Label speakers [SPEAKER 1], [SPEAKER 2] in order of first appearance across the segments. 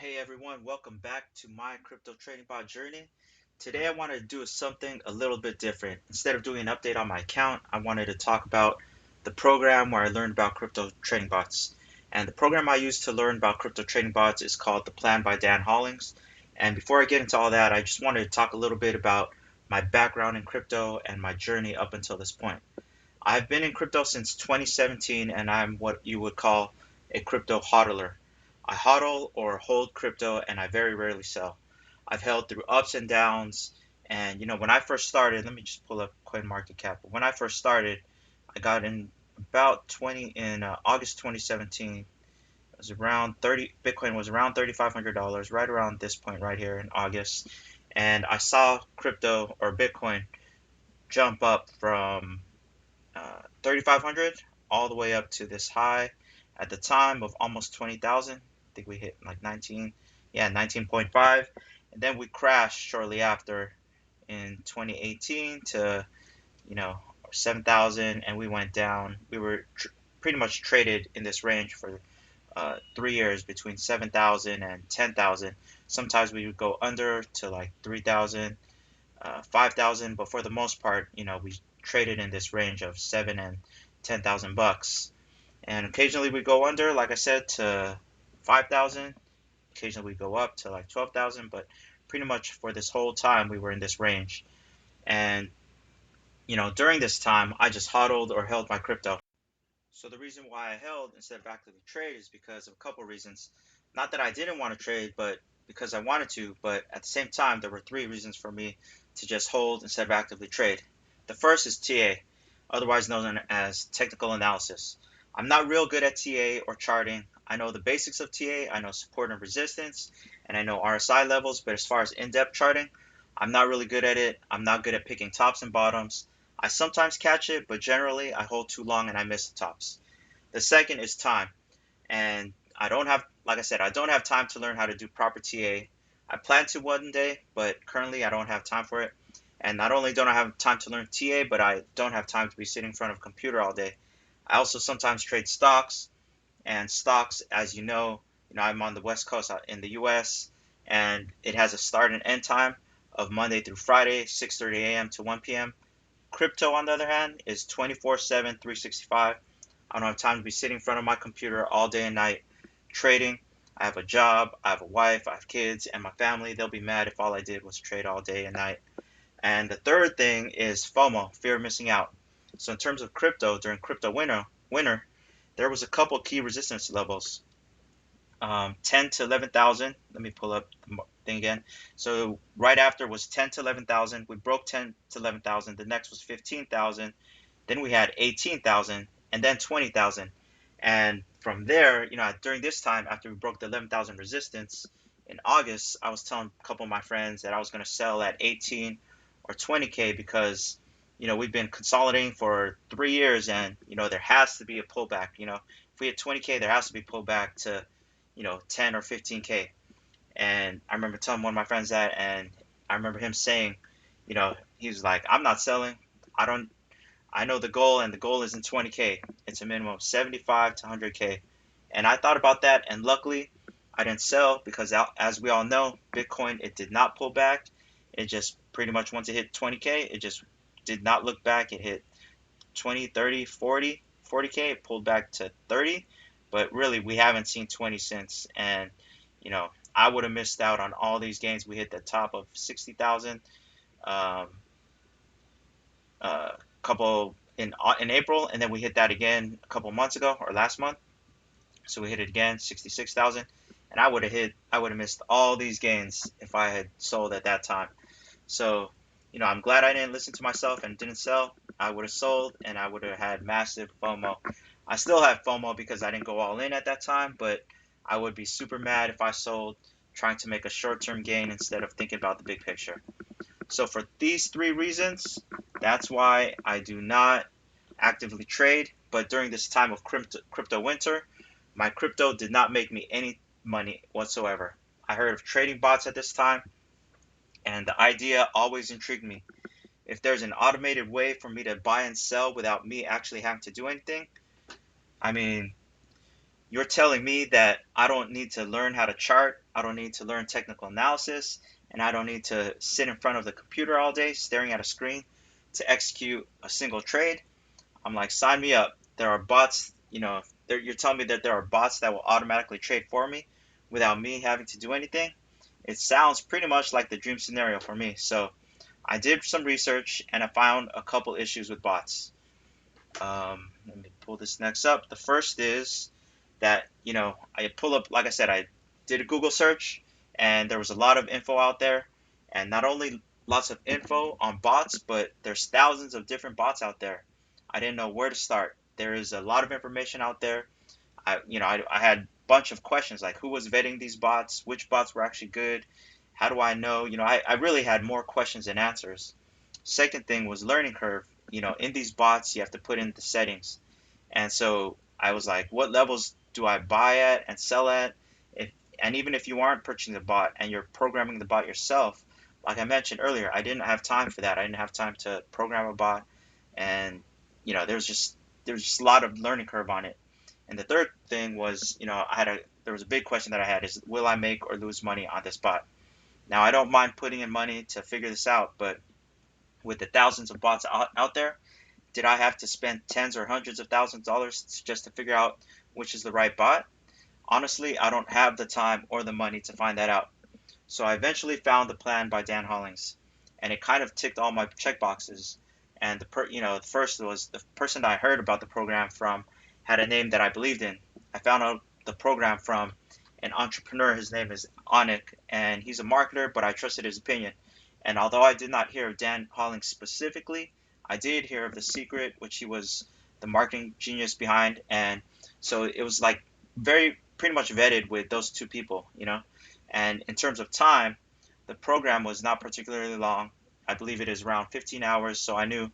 [SPEAKER 1] Hey everyone, welcome back to my crypto trading bot journey. Today I wanted to do something a little bit different. Instead of doing an update on my account, I wanted to talk about the program where I learned about crypto trading bots. And the program I use to learn about crypto trading bots is called The Plan by Dan Hollings. And before I get into all that, I just wanted to talk a little bit about my background in crypto and my journey up until this point. I've been in crypto since 2017 and I'm what you would call a crypto hodler. I hodl or hold crypto and I very rarely sell. I've held through ups and downs. And when I first started, let me just pull up CoinMarketCap. When I first started, I got in about 20 in August 2017. It was around 30. Bitcoin was around $3,500, right around this point right here in August. And I saw crypto or Bitcoin jump up from 3,500 all the way up to this high at the time of almost 20,000. I think we hit like 19, yeah, 19.5. And then we crashed shortly after in 2018 to, you know, 7,000 and we went down. We were pretty much traded in this range for 3 years between 7,000 and 10,000. Sometimes we would go under to like 3,000, 5,000, but for the most part, we traded in this range of 7 and 10,000 bucks. And occasionally we go under, like I said, to 5,000. Occasionally we go up to like 12,000, but pretty much for this whole time we were in this range. And during this time, I just hodled or held my crypto. So the reason why I held instead of actively trade is because of a couple reasons. Not that I didn't want to trade, but because I wanted to. But at the same time, there were three reasons for me to just hold instead of actively trade. The first is TA, otherwise known as technical analysis. I'm not real good at TA or charting. I know the basics of TA, I know support and resistance, and I know RSI levels, but as far as in-depth charting, I'm not really good at it. I'm not good at picking tops and bottoms. I sometimes catch it, but generally I hold too long and I miss the tops. The second is time. And I don't have, like I said, I don't have time to learn how to do proper TA. I plan to one day, but currently I don't have time for it. And not only don't I have time to learn TA, but I don't have time to be sitting in front of a computer all day. I also sometimes trade stocks, and stocks, as I'm on the West Coast in the US, and it has a start and end time of Monday through Friday, 6:30 a.m. to 1 p.m. Crypto, on the other hand, is 24/7, 365. I don't have time to be sitting in front of my computer all day and night trading. I have a job, I have a wife, I have kids, and my family. They'll be mad if all I did was trade all day and night. And the third thing is FOMO, fear of missing out. So in terms of crypto, during crypto winter, there was a couple key resistance levels. 10 to 11,000. Let me pull up the thing again. So right after was 10 to 11,000. We broke 10 to 11,000. The next was 15,000. Then we had 18,000 and then 20,000. And from there, during this time, after we broke the 11,000 resistance in August, I was telling a couple of my friends that I was going to sell at 18 or 20K because, we've been consolidating for 3 years and, there has to be a pullback. If we hit 20K, there has to be pullback to, 10 or 15K. And I remember telling one of my friends that, and I remember him saying, he was like, I'm not selling. I don't, I know the goal, and the goal isn't 20K. It's a minimum of 75 to 100K. And I thought about that, and luckily, I didn't sell because, as we all know, Bitcoin, it did not pull back. It just pretty much, once it hit 20K, it just did not look back. It hit 20, 30, 40, 40K. It pulled back to 30, but really, we haven't seen 20 since. And I would have missed out on all these gains. We hit the top of 60,000. Um, couple in April, and then we hit that again a couple months ago or last month. So we hit it again, 66,000, and I would have missed all these gains if I had sold at that time. So, I'm glad I didn't listen to myself and didn't sell. I would have sold, and I would have had massive FOMO. I still have FOMO because I didn't go all in at that time, but I would be super mad if I sold, trying to make a short-term gain instead of thinking about the big picture. So for these three reasons, that's why I do not actively trade. But during this time of crypto winter, my crypto did not make me any money whatsoever. I heard of trading bots at this time, and the idea always intrigued me. If there's an automated way for me to buy and sell without me actually having to do anything, I mean, you're telling me that I don't need to learn how to chart, I don't need to learn technical analysis, and I don't need to sit in front of the computer all day staring at a screen to execute a single trade. I'm like, sign me up. There are bots, you're telling me that there are bots that will automatically trade for me without me having to do anything. It sounds pretty much like the dream scenario for me. So I did some research and I found a couple issues with bots. Let me pull this next up. The first is that, I pull up, like I said, I did a Google search and there was a lot of info out there. And not only lots of info on bots, but there's thousands of different bots out there. I didn't know where to start. There is a lot of information out there. I had a bunch of questions like who was vetting these bots, which bots were actually good, how do I know? I really had more questions than answers. Second thing was learning curve. In these bots, you have to put in the settings. And so I was like, what levels do I buy at and sell at? If, and even if you aren't purchasing the bot and you're programming the bot yourself, like I mentioned earlier, I didn't have time for that. I didn't have time to program a bot, and there's just a lot of learning curve on it. And the third thing was, there was a big question that I had is, will I make or lose money on this bot? Now I don't mind putting in money to figure this out, but with the thousands of bots out there, did I have to spend tens or hundreds of thousands of dollars just to figure out which is the right bot? Honestly, I don't have the time or the money to find that out. So I eventually found The Plan by Dan Hollings, and it kind of ticked all my check boxes. And the first was the person that I heard about the program from had a name that I believed in. I found out the program from an entrepreneur. His name is Onik, and he's a marketer, but I trusted his opinion. And although I did not hear of Dan Hollings specifically, I did hear of The Secret, which he was the marketing genius behind. And so it was like very pretty much vetted with those two people. And in terms of time, the program was not particularly long. I believe it is around 15 hours. So I knew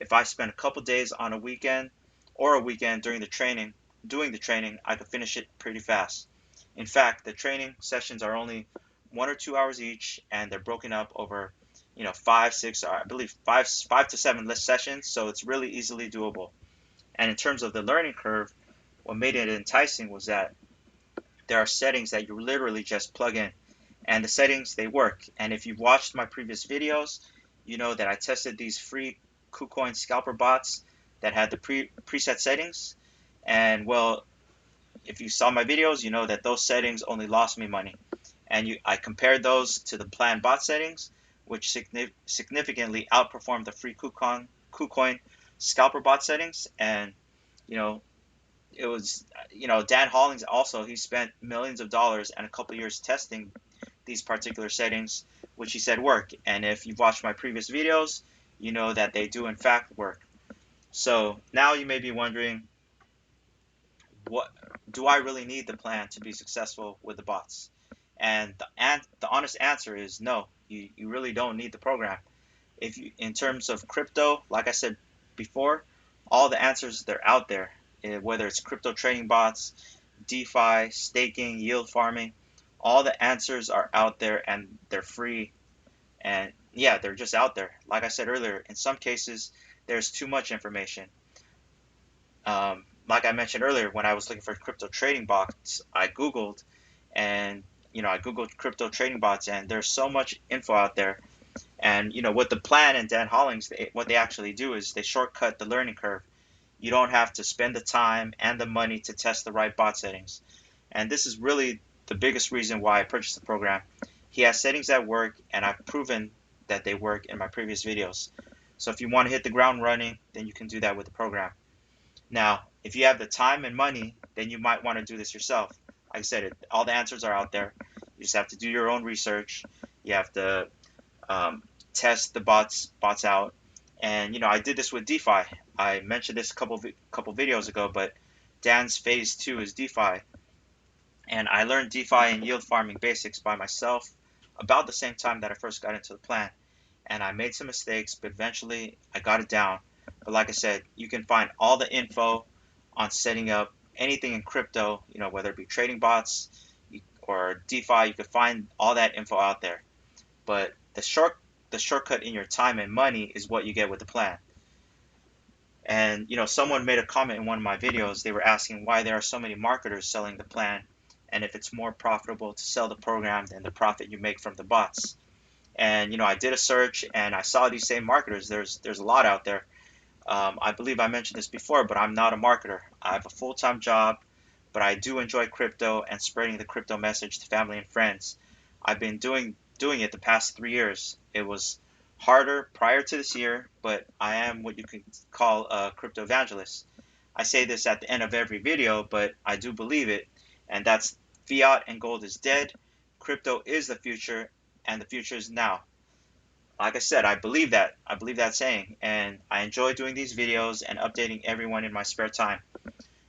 [SPEAKER 1] if I spent a couple days on a weekend or a weekend doing the training, I could finish it pretty fast. In fact, the training sessions are only 1 or 2 hours each, and they're broken up over, five, six, or I believe five to seven list sessions. So it's really easily doable. And in terms of the learning curve, what made it enticing was that there are settings that you literally just plug in, and the settings, they work. And if you've watched my previous videos, you know that I tested these free KuCoin scalper bots that had the preset settings. And well, if you saw my videos, you know that those settings only lost me money. And I compared those to the planned bot settings, which significantly outperformed the free KuCoin scalper bot settings. And you know, it was, Dan Hollings also, he spent millions of dollars and a couple years testing these particular settings, which he said work. And if you've watched my previous videos, you know that they do in fact work. So now you may be wondering, what do I really need the plan to be successful with the bots? And the honest answer is no, you really don't need the program. If you, in terms of crypto, like I said before, all the answers, they're out there. Whether it's crypto trading bots, DeFi, staking, yield farming, all the answers are out there and they're free. And yeah, they're just out there. Like I said earlier, in some cases, there's too much information. Like I mentioned earlier, when I was looking for crypto trading bots, and I Googled crypto trading bots, and there's so much info out there. And with the plan and Dan Hollings, what they actually do is they shortcut the learning curve. You don't have to spend the time and the money to test the right bot settings. And this is really the biggest reason why I purchased the program. He has settings that work, and I've proven that they work in my previous videos. So if you want to hit the ground running, then you can do that with the program. Now, if you have the time and money, then you might want to do this yourself. Like I said, all the answers are out there. You just have to do your own research. You have to um, test the bots out. And I did this with DeFi. I mentioned this a couple videos ago, but Dan's phase 2 is DeFi, and I learned DeFi and yield farming basics by myself about the same time that I first got into the plan. And I made some mistakes, but eventually I got it down. But like I said, you can find all the info on setting up anything in crypto, whether it be trading bots or DeFi. You can find all that info out there. But the shortcut in your time and money is what you get with the plan. And someone made a comment in one of my videos. They were asking why there are so many marketers selling the plan, and if it's more profitable to sell the program than the profit you make from the bots. And I did a search and I saw these same marketers. There's a lot out there. I believe I mentioned this before, but I'm not a marketer. I have a full-time job, but I do enjoy crypto and spreading the crypto message to family and friends. I've been doing it the past 3 years. It was harder prior to this year, but I am what you could call a crypto evangelist. I say this at the end of every video, but I do believe it, and that's fiat and gold is dead. Crypto is the future, and the future is now. Like I said, I believe that. I believe that saying, and I enjoy doing these videos and updating everyone in my spare time.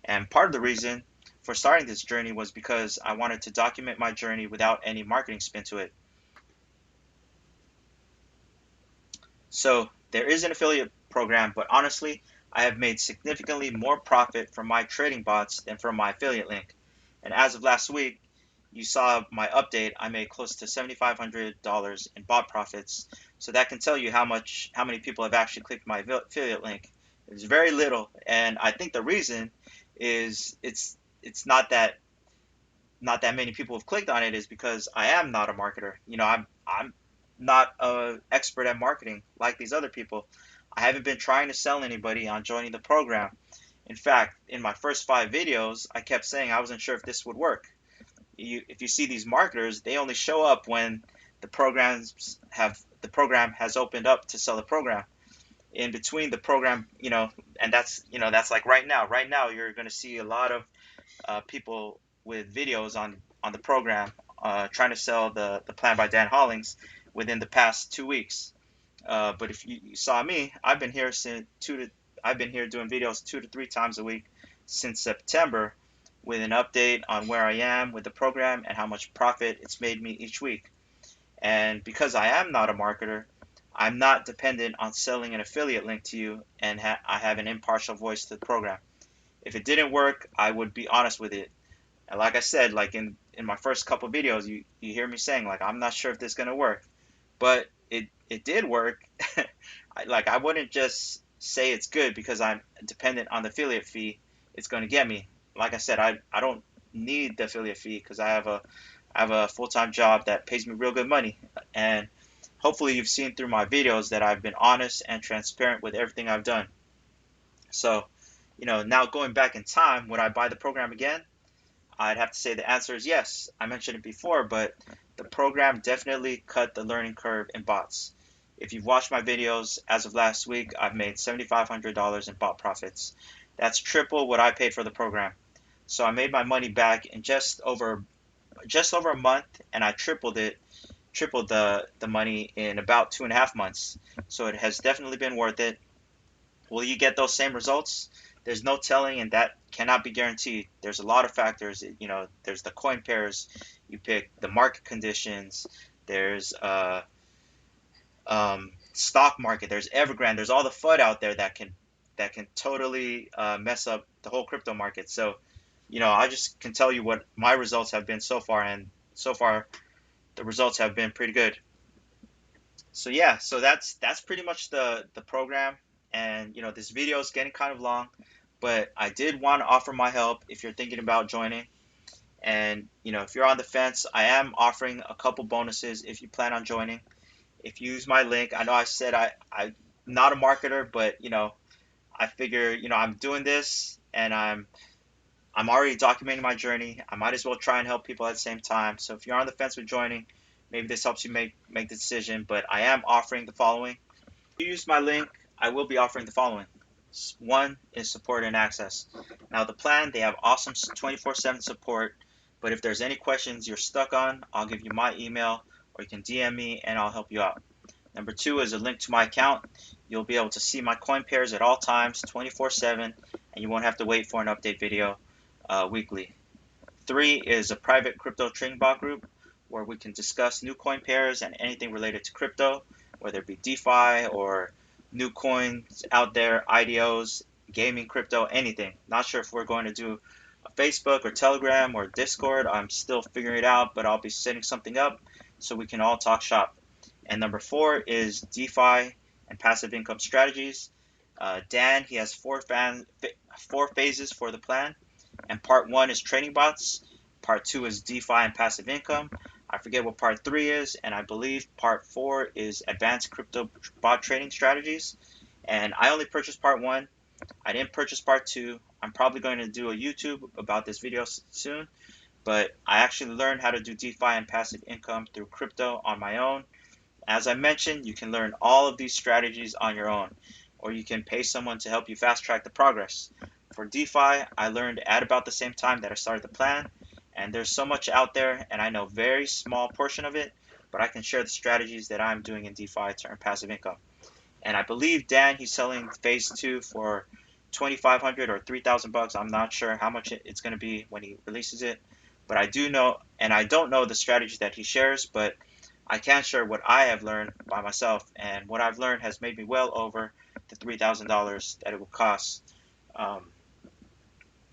[SPEAKER 1] And part of the reason for starting this journey was because I wanted to document my journey without any marketing spin to it. So there is an affiliate program, but honestly, I have made significantly more profit from my trading bots than from my affiliate link. And as of last week, you saw my update, I made close to $7,500 in bot profits. So that can tell you how many people have actually clicked my affiliate link. It's very little, and I think the reason is it's not that many people have clicked on it is because I am not a marketer. I'm not an expert at marketing like these other people. I haven't been trying to sell anybody on joining the program. In fact, in my first 5 videos, I kept saying I wasn't sure if this would work. If you see these marketers, they only show up when the program has opened up to sell the program. In between the program, and that's like right now. Right now, you're going to see a lot of people with videos on the program trying to sell the plan by Dan Hollings within the past 2 weeks. But if you saw me, I've been here doing videos 2 to 3 times a week since September, with an update on where I am with the program and how much profit it's made me each week. And because I am not a marketer, I'm not dependent on selling an affiliate link to you, and I have an impartial voice to the program. If it didn't work, I would be honest with it. And like I said, like in my first couple videos, you hear me saying like I'm not sure if this is gonna work, but it did work. I wouldn't just say it's good because I'm dependent on the affiliate fee it's going to get me. Like I said, I don't need the affiliate fee because I have a full-time job that pays me real good money. And hopefully you've seen through my videos that I've been honest and transparent with everything I've done. So, now going back in time, would I buy the program again? I'd have to say the answer is yes. I mentioned it before, but the program definitely cut the learning curve in bots. If you've watched my videos, as of last week, I've made $7,500 in bot profits. That's triple what I paid for the program. So I made my money back in just over a month, and I tripled the money in about 2.5 months. So it has definitely been worth it. Will you get those same results? There's no telling, and that cannot be guaranteed. There's a lot of factors. There's the coin pairs you pick, the market conditions. There's stock market. There's Evergrande. There's all the FUD out there that can totally mess up the whole crypto market. So, I just can tell you what my results have been so far, and so far the results have been pretty good. So yeah, so that's pretty much the program. And this video is getting kind of long, but I did want to offer my help if you're thinking about joining. And if you're on the fence, I am offering a couple bonuses if you plan on joining. If you use my link, I know I said I'm not a marketer, but I figure I'm doing this and I'm already documenting my journey. I might as well try and help people at the same time. So if you're on the fence with joining, maybe this helps you make the decision. But I am offering the following. If you use my link, I will be offering the following. One is support and access. Now the plan, they have awesome 24/7 support. But if there's any questions you're stuck on, I'll give you my email, or you can DM me and I'll help you out. Number two is a link to my account. You'll be able to see my coin pairs at all times, 24/7, and you won't have to wait for an update video weekly. Three is a private crypto trading bot group where we can discuss new coin pairs and anything related to crypto, whether it be DeFi or new coins out there, IDOs, gaming, crypto, anything. Not sure if we're going to do a Facebook or Telegram or Discord. I'm still figuring it out, but I'll be setting something up so we can all talk shop. And number four is DeFi and passive income strategies. Dan, he has four phases for the plan, and part one is trading bots, part two is DeFi and passive income. I forget what part three is, and I believe part four is advanced crypto bot trading strategies. And I only purchased part one. I didn't purchase part two. I'm probably going to do a YouTube about this video soon, but I actually learned how to do DeFi and passive income through crypto on my own. As I mentioned, you can learn all of these strategies on your own, or you can pay someone to help you fast track the progress. For DeFi, I learned at about the same time that I started the plan, and there's so much out there, and I know a very small portion of it, but I can share the strategies that I'm doing in DeFi to earn passive income. And I believe Dan, he's selling phase two for 2,500 or 3,000 bucks. I'm not sure how much it's going to be when he releases it, but I do know, and I don't know the strategy that he shares, but I can share what I have learned by myself, and what I've learned has made me well over the $3,000 that it will cost. Um,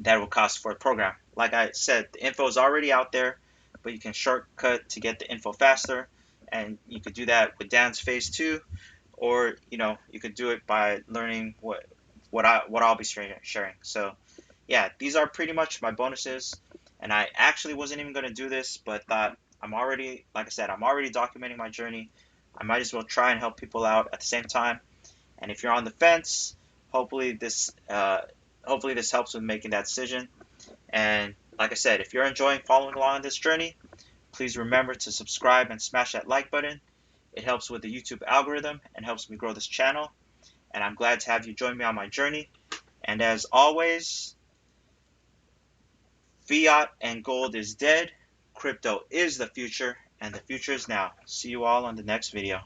[SPEAKER 1] that it will cost for a program. Like I said, the info is already out there, but you can shortcut to get the info faster, and you could do that with Dan's phase two, or you could do it by learning what I'll be sharing. So yeah, these are pretty much my bonuses, and I actually wasn't even going to do this, but thought I'm already, like I said, I'm already documenting my journey. I might as well try and help people out at the same time. And if you're on the fence, hopefully this helps with making that decision. And like I said, if you're enjoying following along on this journey, please remember to subscribe and smash that like button. It helps with the YouTube algorithm and helps me grow this channel. And I'm glad to have you join me on my journey. And as always, fiat and gold is dead. Crypto is the future, and the future is now. See you all on the next video.